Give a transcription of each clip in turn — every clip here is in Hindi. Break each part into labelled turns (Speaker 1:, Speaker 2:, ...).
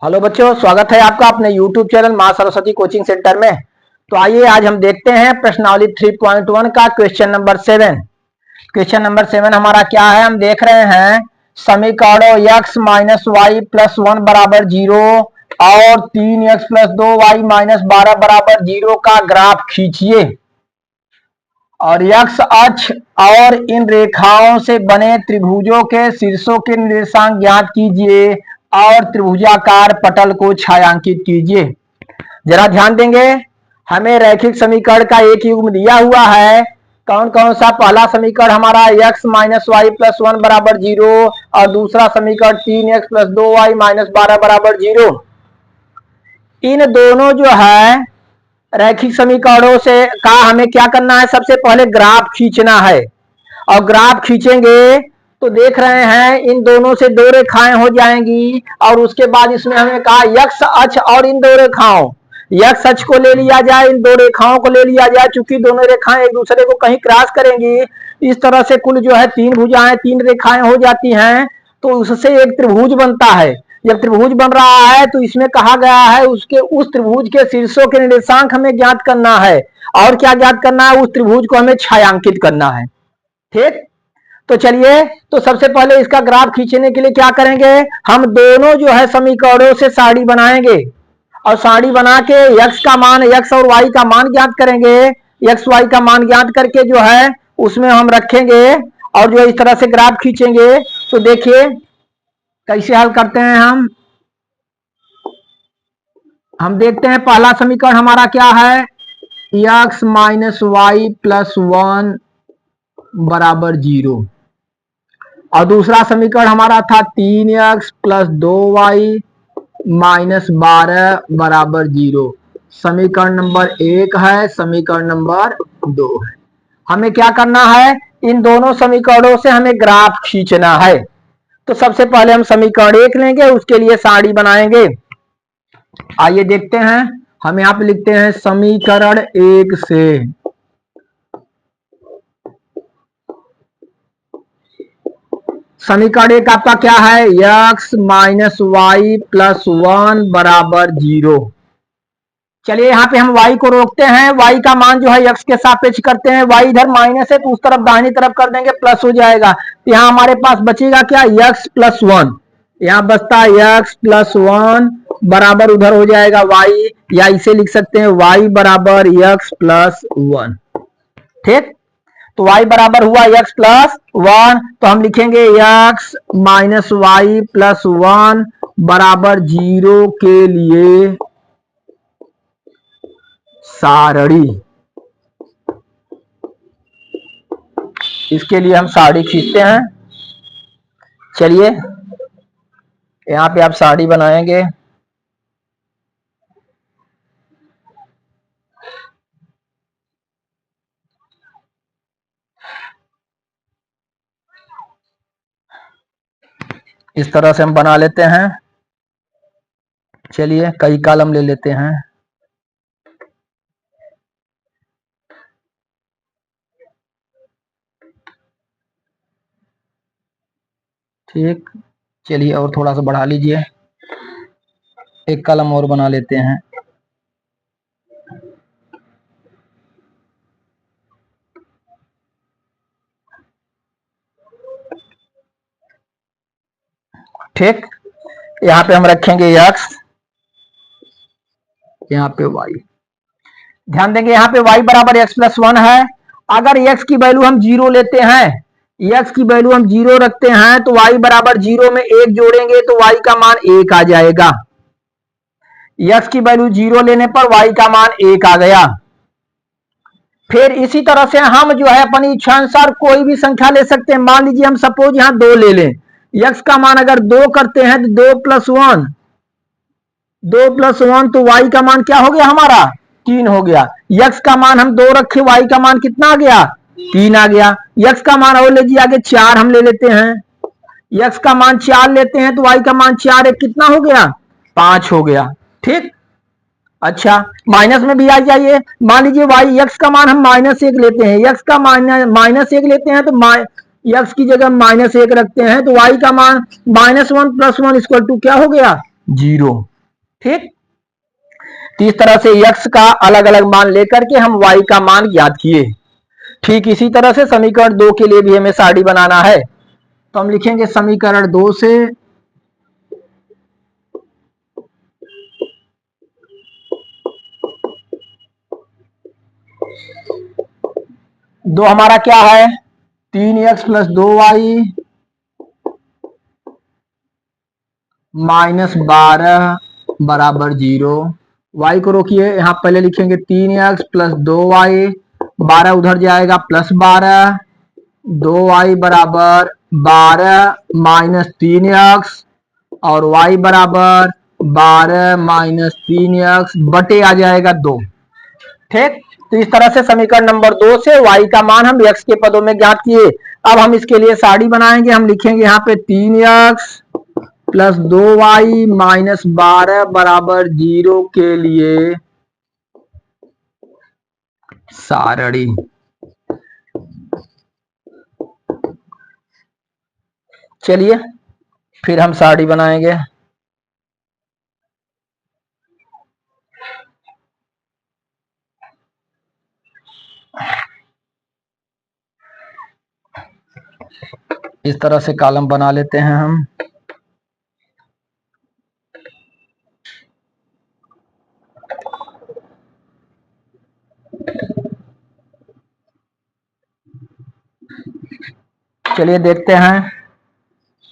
Speaker 1: हेलो बच्चों, स्वागत है आपका अपने YouTube चैनल मां सरस्वती कोचिंग सेंटर में। तो आइए आज हम देखते हैं प्रश्नावली 3.1 का क्वेश्चन नंबर 7। क्वेश्चन नंबर 7 हमारा क्या है, हम देख रहे हैं समीकरणों x माइनस वाई प्लस 1 बराबर 0 और 3x प्लस 2y माइनस 12 बराबर 0 का ग्राफ खींचिए और x अक्ष और इन रेखाओं से बने त्रिभुजों के शीर्षों के निर्देशांक ज्ञात कीजिए और त्रिभुजाकार पटल को छायांकित कीजिए। जरा ध्यान देंगे, हमें रैखिक समीकरण का एक युग्म दिया हुआ है। कौन कौन सा? पहला समीकरण हमारा x माइनस वाई प्लस 1 बराबर 0 और दूसरा समीकरण 3x प्लस 2y माइनस 12 बराबर 0। इन दोनों जो है रैखिक समीकरणों से का हमें क्या करना है, सबसे पहले ग्राफ खींचना है। और ग्राफ खींचेंगे तो देख रहे हैं इन दोनों से दो रेखाएं हो जाएंगी और उसके बाद इसमें हमें कहा यक्ष अक्ष और इन दो रेखाओं, यक्ष अक्ष को ले लिया जाए, इन दो रेखाओं को ले लिया जाए। चूंकि दोनों रेखाएं एक दूसरे को कहीं क्रॉस करेंगी, इस तरह से कुल जो है तीन भुजाएं, तीन रेखाएं हो जाती हैं, तो उससे एक त्रिभुज बनता है। जब त्रिभुज बन रहा है तो इसमें कहा गया है उसके उस त्रिभुज के शीर्षों के निर्देशांक हमें ज्ञात करना है। और क्या ज्ञात करना है? उस त्रिभुज को हमें छायांकित करना है। ठीक, तो चलिए, तो सबसे पहले इसका ग्राफ खींचने के लिए क्या करेंगे, हम दोनों जो है समीकरणों से साड़ी बनाएंगे और साड़ी बना के x का मान, x और y का मान ज्ञात करेंगे। x y का मान ज्ञात करके जो है उसमें हम रखेंगे और जो इस तरह से ग्राफ खींचेंगे। तो देखिए कैसे हल करते हैं हम देखते हैं। पहला समीकरण हमारा क्या है, x माइनस वाई प्लस 1 बराबर 0 और दूसरा समीकरण हमारा था 3x प्लस 2y माइनस 12 बराबर 0। समीकरण नंबर 1 है, समीकरण नंबर 2 है। हमें क्या करना है, इन दोनों समीकरणों से हमें ग्राफ खींचना है। तो सबसे पहले हम समीकरण 1 लेंगे, उसके लिए साड़ी बनाएंगे। आइए देखते हैं, हम यहाँ पे लिखते हैं समीकरण 1 से समीकरण 1 आपका क्या है, x माइनस वाई प्लस 1 बराबर 0। चलिए यहाँ पे हम y को रोकते हैं, y का मान जो है x के सापेक्ष करते हैं। y इधर माइनस है तो उस तरफ दाहिनी तरफ कर देंगे, प्लस हो जाएगा। यहाँ हमारे पास बचेगा क्या, x प्लस 1। यहाँ बचता है x प्लस 1 बराबर उधर हो जाएगा y, या इसे लिख सकते हैं y बराबर x प्लस 1। ठीक, तो y बराबर हुआ x प्लस 1, तो हम लिखेंगे x माइनस वाई प्लस 1 बराबर 0 के लिए सारणी। इसके लिए हम साड़ी खींचते हैं। चलिए यहाँ पे आप साड़ी बनाएंगे। इस तरह से हम बना लेते हैं। चलिए कई कॉलम ले लेते हैं। ठीक, चलिए और थोड़ा सा बढ़ा लीजिए, एक कॉलम और बना लेते हैं। ठीक, यहाँ पे हम रखेंगे x, यहाँ पे y। ध्यान देंगे यहाँ पे y बराबर x प्लस 1 है। अगर x की वैल्यू हम 0 लेते हैं, x की वैल्यू हम 0 रखते हैं, तो y बराबर 0 में 1 जोड़ेंगे तो y का मान 1 आ जाएगा। x की वैल्यू 0 लेने पर y का मान 1 आ गया। फिर इसी तरह से हम जो है अपनी इच्छा अनुसार कोई भी संख्या ले सकते हैं। मान लीजिए हम सपोज यहाँ 2 ले लें, x का मान अगर 2 करते हैं तो 2 प्लस 1, 2 प्लस 1 तो y का मान क्या हो गया हमारा, 3 हो गया। x का मान हम 2 रखे, y का मान कितना आ गया, 3 आ गया। x का मान और ले लीजिए आगे 4 हम ले लेते हैं, x का मान 4 लेते हैं तो y का मान 4 एक कितना हो गया, 5 हो गया। ठीक, अच्छा माइनस में भी आ जाइए। मान लीजिए y x का मान हम -1 लेते हैं, x का -1 लेते हैं तो x की जगह -1 रखते हैं तो y का मान -1 प्लस 1 इक्वल टू क्या हो गया, 0। ठीक, तो इस तरह से x का अलग अलग मान लेकर के हम y का मान ज्ञात किए। ठीक इसी तरह से समीकरण 2 के लिए भी हमें सारणी बनाना है। तो हम लिखेंगे समीकरण 2 से दो हमारा क्या है, 3x प्लस 2y माइनस 12 बराबर 0। y को रोकिए, यहां पहले लिखेंगे 3x प्लस 2y, 12 उधर जाएगा प्लस 12, 2y बराबर 12 माइनस 3x और y बराबर 12 माइनस 3x बटे आ जाएगा 2। ठीक, तो इस तरह से समीकरण नंबर 2 से y का मान हम x के पदों में ज्ञात किए। अब हम इसके लिए सारणी बनाएंगे। हम लिखेंगे यहाँ पे 3x प्लस 2y माइनस 12 बराबर 0 के लिए सारणी। चलिए फिर हम सारणी बनाएंगे। इस तरह से कॉलम बना लेते हैं हम। चलिए देखते हैं,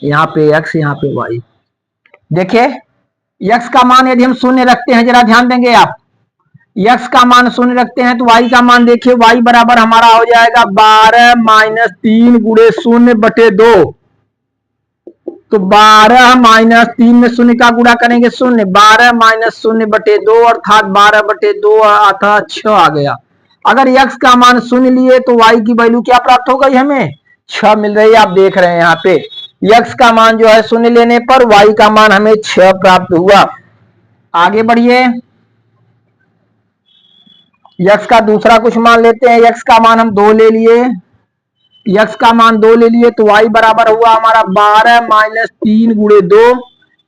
Speaker 1: यहाँ पे x यहाँ पे y। देखिए x का मान यदि हम शून्य रखते हैं, जरा ध्यान देंगे आप, x का मान शून्य रखते हैं तो y का मान देखिए, y बराबर हमारा हो जाएगा 12 माइनस 3 गुणे 0 बटे 2। तो 12 माइनस 3 में शून्य का गुणा करेंगे 0, 12 माइनस 0 बटे 2 अर्थात 12 बटे 2 अर्थात 6 आ गया। अगर x का मान शून्य लिए तो y की वैल्यू क्या प्राप्त हो गई, हमें 6 मिल रही है। आप देख रहे हैं यहाँ पे x का मान जो है शून्य लेने पर y का मान हमें 6 प्राप्त हुआ। आगे बढ़िए, x का दूसरा कुछ मान लेते हैं। x का मान हम 2 ले लिए, x का मान 2 ले लिए तो y बराबर हुआ हमारा 12 माइनस 3 गुणे 2,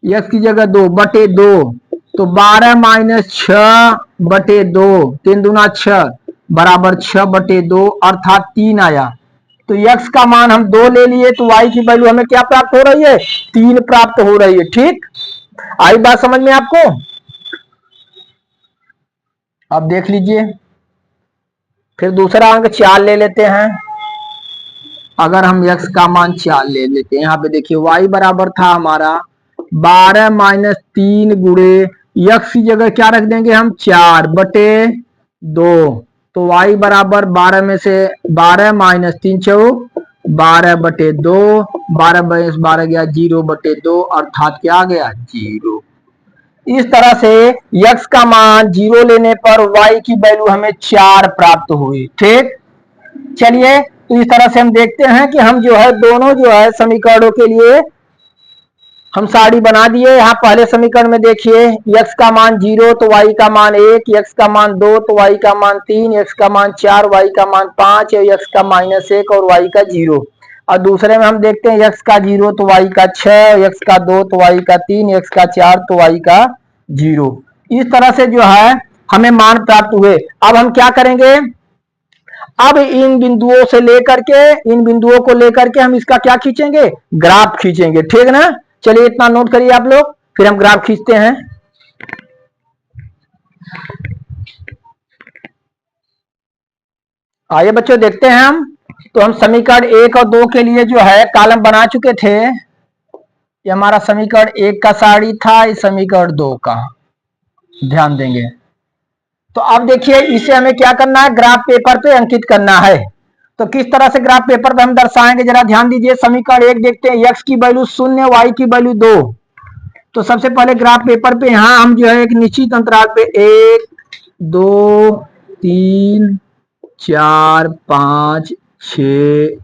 Speaker 1: x की जगह 2 बटे 2। तो 12 माइनस 6 बटे 2, 3 दूना 6 बराबर 6 बटे 2 अर्थात 3 आया। तो x का मान हम 2 ले लिए तो y की वैल्यू हमें क्या प्राप्त हो रही है, 3 प्राप्त हो रही है। ठीक, आई बात समझ में आपको? अब देख लीजिए, फिर दूसरा अंक 4 ले लेते हैं। अगर हम x का मान 4 ले लेते हैं, यहाँ पे देखिए y बराबर था हमारा 12 माइनस 3 गुणे x की जगह क्या रख देंगे हम 4 बटे 2। तो y बराबर 12 में से 12 माइनस 3 चौक 12 बटे 2, 12 माइनस 12 गया 0 बटे 2 अर्थात क्या आ गया 0। इस तरह से x का मान 0 लेने पर y की वैल्यू हमें 4 प्राप्त हुई। ठीक, चलिए तो इस तरह से हम देखते हैं कि हम जो है दोनों जो है समीकरणों के लिए हम सारणी बना दिए। यहाँ पहले समीकरण में देखिए x का मान 0 तो y का मान 1, x का मान 2 तो y का मान 3, x का मान 4, y का मान 5, x का माइनस 1 और y का 0। और दूसरे में हम देखते हैं x का 0 तो y का 6, x का 2 तो y का 3, x का 4 तो y का 0। इस तरह से जो है हमें मान प्राप्त हुए। अब हम क्या करेंगे, अब इन बिंदुओं से लेकर के, इन बिंदुओं को लेकर के हम इसका क्या खींचेंगे, ग्राफ खींचेंगे। ठीक ना, चलिए इतना नोट करिए आप लोग, फिर हम ग्राफ खींचते हैं। आइए बच्चों देखते हैं हम। तो हम समीकरण 1 और 2 के लिए जो है कॉलम बना चुके थे। ये हमारा समीकरण 1 का सारणी था, इस समीकरण 2 का ध्यान देंगे। तो अब देखिए इसे हमें क्या करना है, ग्राफ पेपर पे अंकित करना है। तो किस तरह से ग्राफ पेपर पे हम दर्शाएंगे, जरा ध्यान दीजिए। समीकरण 1 देखते हैं, x की वैल्यू 0, y की वैल्यू 2। तो सबसे पहले ग्राफ पेपर पे यहाँ हम जो है एक निश्चित अंतराल पे 1 2 3 4 5 6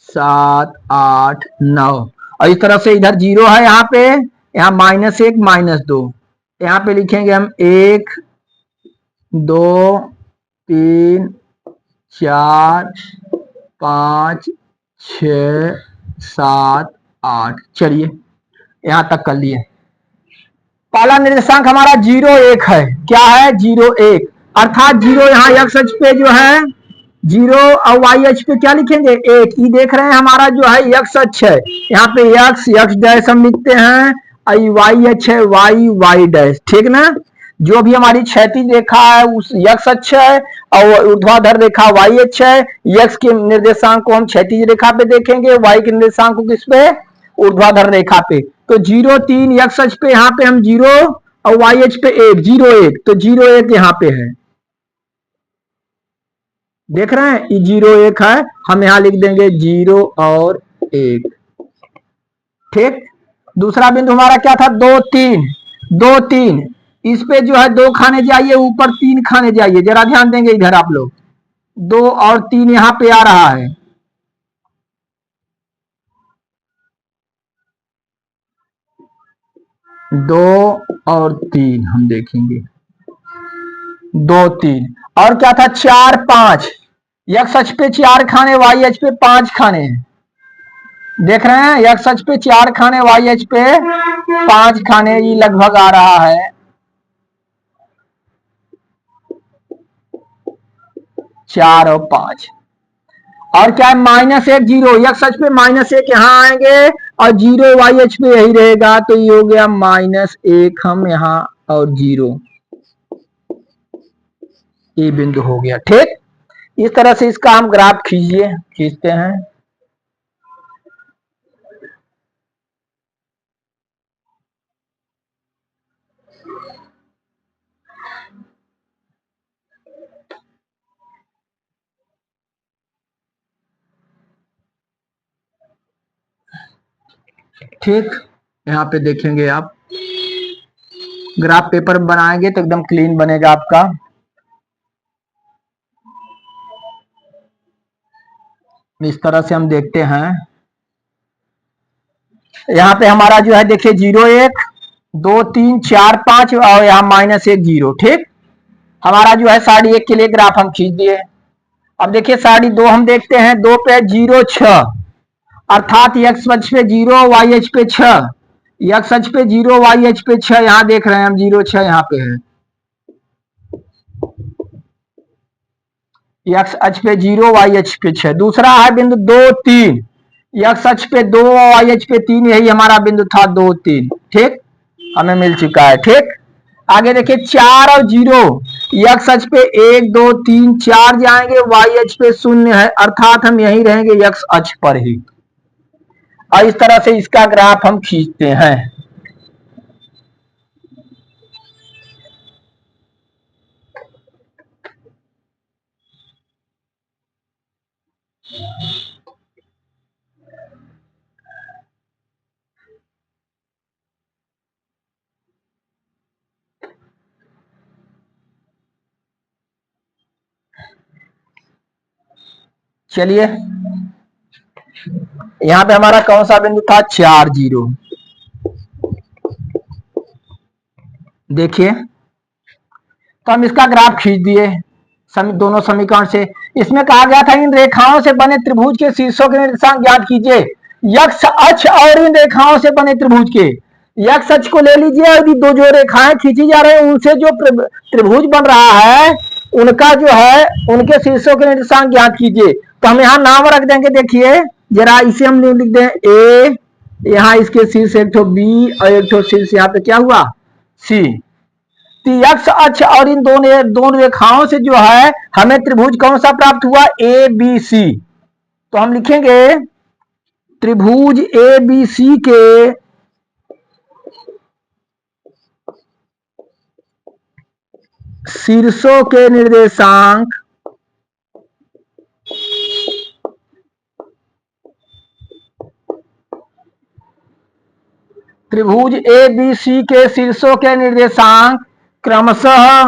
Speaker 1: 7 8 9 और इस तरह से इधर 0 है, यहाँ पे यहाँ -1 -2। यहाँ पे लिखेंगे हम 1 2 3 4 5 6 7 8। चलिए यहां तक कर लिए। पहला निर्देशांक हमारा 0 1 है। क्या है? 0 1, अर्थात 0 यहाँ एक्स अक्ष पे जो है 0 और वाई अक्ष पे क्या लिखेंगे? 1। ये देख रहे हैं हमारा जो है एक्स अक्ष है, यहाँ पे एक्स डैश हम लिखते हैं, और वाई अक्ष है वाई डैश, ठीक ना। जो भी हमारी क्षैतिज रेखा है उस एक्स अक्ष है, और ऊर्ध्वाधर रेखा वाई अक्ष है। एक्स के निर्देशांक को हम क्षैतिज रेखा पे देखेंगे, वाई के निर्देशांक को किस पे? ऊर्ध्वाधर रेखा पे। तो 0 3 एक्स अक्ष पे यहाँ पे हम 0 और वाई अक्ष पे 1, 0 1, तो 0 1 यहाँ पे है, देख रहे हैं, ये 0 1 है, हम यहां लिख देंगे 0 और 1, ठीक। दूसरा बिंदु हमारा क्या था? 2 3, 2 3, इस पे जो है 2 खाने जाइए, ऊपर 3 खाने जाइए, जरा ध्यान देंगे इधर आप लोग। 2 और 3 यहां पे आ रहा है, दो और 3 हम देखेंगे, 2 3, और क्या था? 4 5, एक्स अक्ष पे 4 खाने, वाई अक्ष पे 5 खाने हैं, देख रहे हैं, एक्स अक्ष पे 4 खाने, वाई अक्ष पे 5 खाने, ये लगभग आ रहा है 4 और 5। और क्या है? -1 0, एक्स अक्ष पे -1 यहाँ आएंगे, और 0 वाई अक्ष पे यही रहेगा, तो ये हो गया -1 हम यहाँ, और 0, ये बिंदु हो गया, ठीक। इस तरह से इसका हम ग्राफ खींचते हैं। ठीक, यहाँ पे देखेंगे आप, ग्राफ पेपर बनाएंगे तो एकदम क्लीन बनेगा आपका। इस तरह से हम देखते हैं, यहाँ पे हमारा जो है देखिए 0 1 2 3 4 5, और यहाँ -1 0, ठीक। हमारा जो है साड़ी 1 के लिए ग्राफ हम खींच दिए। अब देखिए साड़ी 2 हम देखते हैं, 2 पे 0 6, अर्थात एक्स अक्ष पे 0 वाई अक्ष पे 6, एक्स अक्ष पे 0 वाई अक्ष पे 6, यहाँ देख रहे हैं हम 0 6 यहाँ पे है, एक्स अक्ष पे 0 वाई अक्ष पे 6। दूसरा है बिंदु 2 3, एक्स अक्ष पे 2 वाई अक्ष पे 3, यही हमारा बिंदु था 2 3, ठीक, हमें मिल चुका है, ठीक। आगे देखिए 4 और 0, एक्स अक्ष पे 1 2 3 4 जाएंगे, वाई अक्ष पे 0 है, अर्थात हम यही रहेंगे एक्स अक्ष पर ही। और इस तरह से इसका ग्राफ हम खींचते हैं। चलिए, यहां पे हमारा कौन सा बिंदु था? 4 0, देखिए, तो हम इसका ग्राफ खींच दिए दोनों समीकरण से। इसमें कहा गया था इन रेखाओं से बने त्रिभुज के शीर्षों के निर्देशांक ज्ञात कीजिए। एक्स अक्ष और इन रेखाओं से बने त्रिभुज के, एक्स अक्ष को ले लीजिए, और दो जो रेखाएं खींची जा रही है उनसे जो त्रिभुज बन रहा है, उनका जो है उनके शीर्षों के निर्देशांक ज्ञात कीजिए। तो हम यहाँ नाम रख देंगे, देखिए जरा इसे हम लिख दें ए, यहाँ इसके शीर्ष एक ठो बी, और एक ठो शीर्ष यहाँ पे क्या हुआ? सी। एक्स अक्ष और इन दोनों रेखाओं से जो है हमें त्रिभुज कौन सा प्राप्त हुआ? A B C. तो हम लिखेंगे त्रिभुज ए बी सी के शीर्षों के निर्देशांक त्रिभुज ए बी सी के शीर्षों के निर्देशांक क्रमशः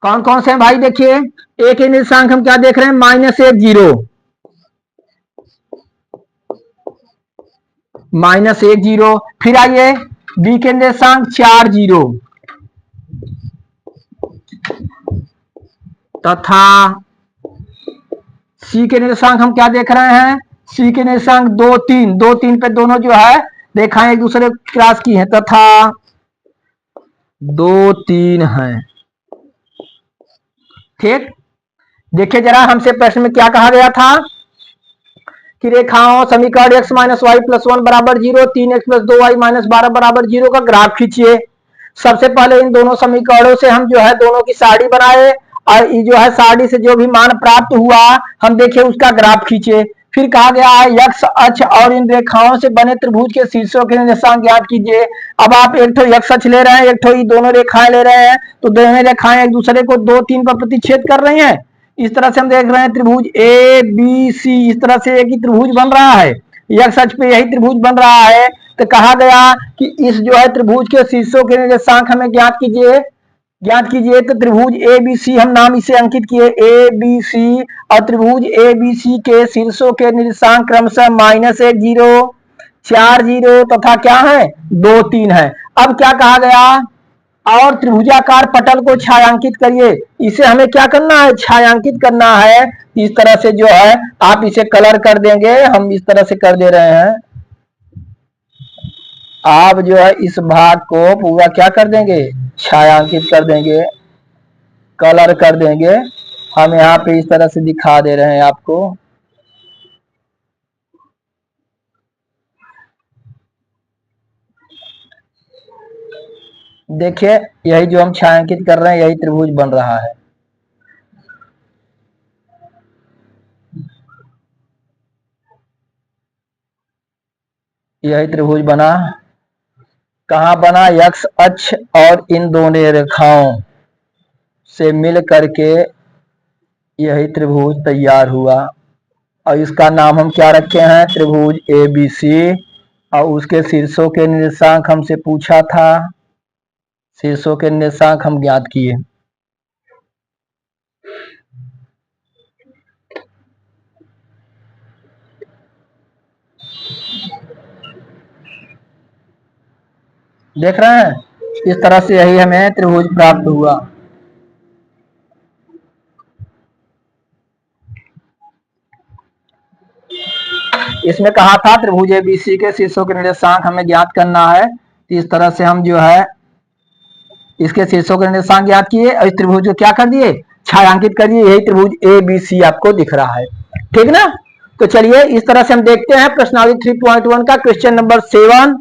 Speaker 1: कौन कौन से हैं भाई? देखिए ए के निर्देशांक हम क्या देख रहे हैं? -1 0, -1 0। फिर आइए बी के निर्देशांक 4 0, तथा सी के निर्देशांक हम क्या देख रहे हैं? सी के निर्देशांक 2 3, 2 3 पे दोनों जो है रेखाएं एक दूसरे को क्रॉस की हैं तथा 2 3 है। ठीक, देखिए जरा हमसे प्रश्न में क्या कहा गया था कि रेखाओं समीकरण x माइनस वाई प्लस 1 बराबर 0, 3x प्लस 2y माइनस 12 बराबर 0 का ग्राफ खींचिए। सबसे पहले इन दोनों समीकरणों से हम जो है दोनों की सारणी बनाए और जो है सारणी से जो भी मान प्राप्त हुआ हम देखिए उसका ग्राफ खींचे। फिर कहा गया है x अक्ष और इन रेखाओं से बने त्रिभुज के शीर्षों के निर्देशांक ज्ञात कीजिए। अब आप एक तो x अक्ष ले रहे हैं, एक तो ये दोनों रेखाएं ले रहे हैं, तो दोनों रेखाएं एक दूसरे को 2 3 पर प्रतिच्छेद कर रही हैं। इस तरह से हम देख रहे हैं त्रिभुज ए बी सी, इस तरह से एक ही त्रिभुज बन रहा है, x अक्ष पे यही त्रिभुज बन रहा है। तो कहा गया कि इस जो है त्रिभुज के शीर्षों के निर्देशांक हमें ज्ञात कीजिए। तो त्रिभुज ए बी सी हम नाम इसे अंकित किए ए बी सी, और त्रिभुज ए बी सी के शीर्षों के निर्देशांक क्रमशः -1 0 4 0 तथा क्या है 2 3 है। अब क्या कहा गया, और त्रिभुजाकार पटल को छायांकित करिए। इसे हमें क्या करना है, छायांकित करना है। इस तरह से जो है आप इसे कलर कर देंगे, हम इस तरह से कर दे रहे हैं। आप जो है इस भाग को पूरा क्या कर देंगे, छायांकित कर देंगे, कलर कर देंगे। हम यहाँ पे इस तरह से दिखा दे रहे हैं आपको। देखिए यही जो हम छायांकित कर रहे हैं यही त्रिभुज बन रहा है। यही त्रिभुज बना, कहाँ बना, x अक्ष और इन दोनों रेखाओं से मिल करके यही त्रिभुज तैयार हुआ। और इसका नाम हम क्या रखे हैं, त्रिभुज ए बी सी। और उसके शीर्षों के निर्देशांक हमसे पूछा था, शीर्षों के निर्देशांक हम ज्ञात किए। देख रहे हैं, इस तरह से यही हमें त्रिभुज प्राप्त हुआ। इसमें कहा था त्रिभुज एबीसी के शीर्षों के निर्देशांक हमें ज्ञात करना है। इस तरह से हम जो है इसके शीर्षों के निर्देशांक ज्ञात किए और इस त्रिभुज को क्या कर दिए, छायांकित कर दिए। यही त्रिभुज ए बी सी आपको दिख रहा है। ठीक ना, तो चलिए इस तरह से हम देखते हैं प्रश्नावली 3.1 का क्वेश्चन नंबर 7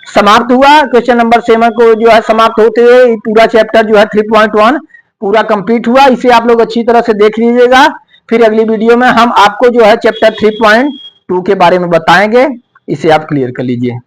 Speaker 1: समाप्त हुआ। क्वेश्चन नंबर 7 को जो है समाप्त होते हुए पूरा चैप्टर जो है 3.1 पूरा कंप्लीट हुआ। इसे आप लोग अच्छी तरह से देख लीजिएगा। फिर अगली वीडियो में हम आपको जो है चैप्टर 3.2 के बारे में बताएंगे। इसे आप क्लियर कर लीजिए।